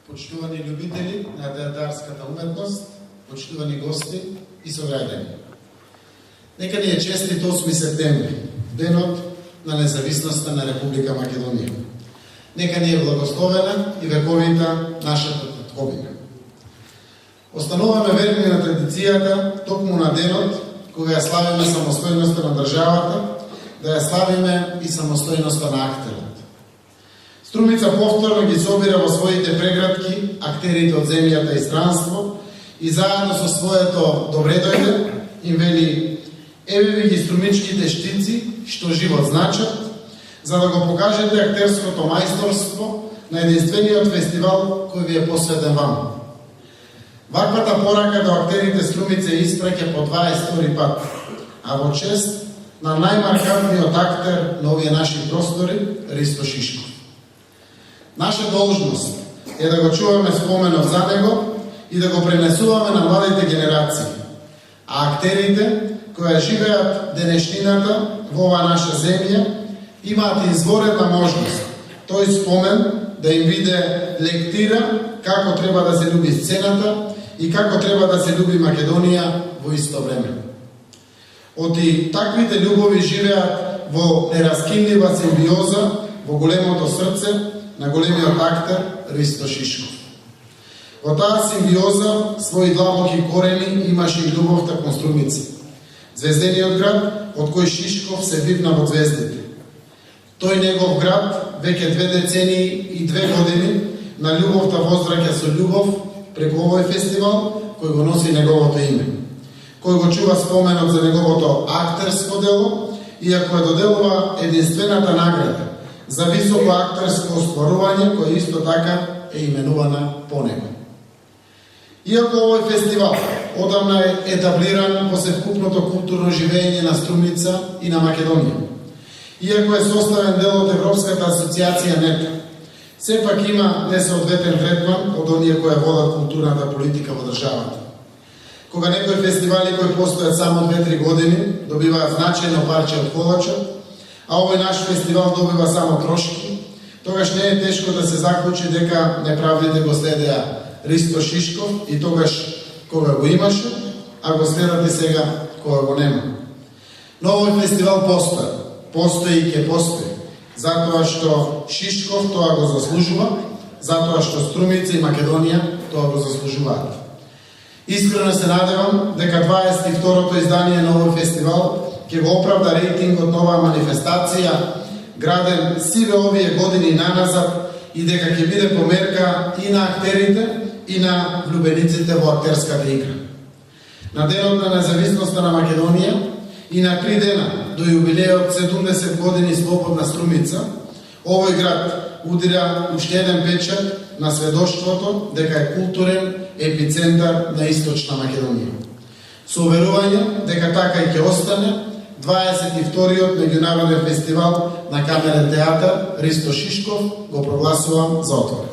почитувани љубители на театарската уметност, почитувани гости и сограѓани. Нека ни е честит 8 септември, денот на независноста на Република Македонија. Нека ни е благословена и вековита нашата татковина. Остануваме верни на традицијата токму на денот кога ја славиме самостојноста на државата, да ја славиме и самостојноста на актерот. Струмица повторно ги собира во своите преградки актерите од земјата и странство и заедно со своето добре дојде им вели: еве ви ги струмичките штици што живот значат, за да го покажете актерското мајсторство на единствениот фестивал кој ви е посветен вам. Ваквата порака до актерите Струмица испраќа по 22 пат, а во чест на најмаркантниот актер на овие наши простори, Ристо Шишков. Наша должност е да го чуваме споменот за него и да го пренесуваме на младите генерации, а актерите кои живеат денешнината во оваа наша земја имаат изворена можност тој спомен да им биде лектира како треба да се љуби сцената и како треба да се љуби Македонија во исто време. Оти таквите љубови живеат во нераскинлива симбиоза во големото срце на големиот актер Ристо Шишков. Во таа симбиоза своји длабоки корени имаше и љубовта кон Струмица, звездениот град од кој Шишков се бивна во звездите. Тој негов град веќе 2 децении и 2 години на љубовта возвраќа со љубов преку овој фестивал кој го носи неговото име, кој го чува споменот за неговото актерско дело, иако ја доделува единствената награда за високо актерско остварување, која исто така е именувана по него. Иако овој фестивал одамна е етаблиран во севкупното културно живење на Струмица и на Македонија, иако е составен дел од Европската асоциација НЕТА, сепак има несоодветен третман од оние кои водат културната политика во државата. Кога некои фестивали кои постојат само 2-3 години добиваат значајно парче од колачот, а овој наш фестивал добива само трошки, тогаш не е тешко да се заклучи дека неправдите го следеа Ристо Шишков и тогаш кога го имаше, а го следат и сега кога го нема. Но овој фестивал постои и ќе постои, затоа што Шишков тоа го заслужува, затоа што Струмица и Македонија тоа го заслужуваат. Искрено се надевам дека 22-то издание на овој фестивал ќе го оправда рейтингот на оваа манифестација, граден сиве овие години наназад, и дека ќе биде померка и на актерите и на влюбениците во актерската игра. На денот на независноста на Македонија и на 3 дена до јубилеот 70 години слободна Струмица, овој град удира уште еден печат на сведоштвото дека е културен епицентар на Источна Македонија. Со уверување дека така и ќе остане, 22-тиот меѓународен фестивал на камерен театар Ристо Шишков го прогласувам за отворен.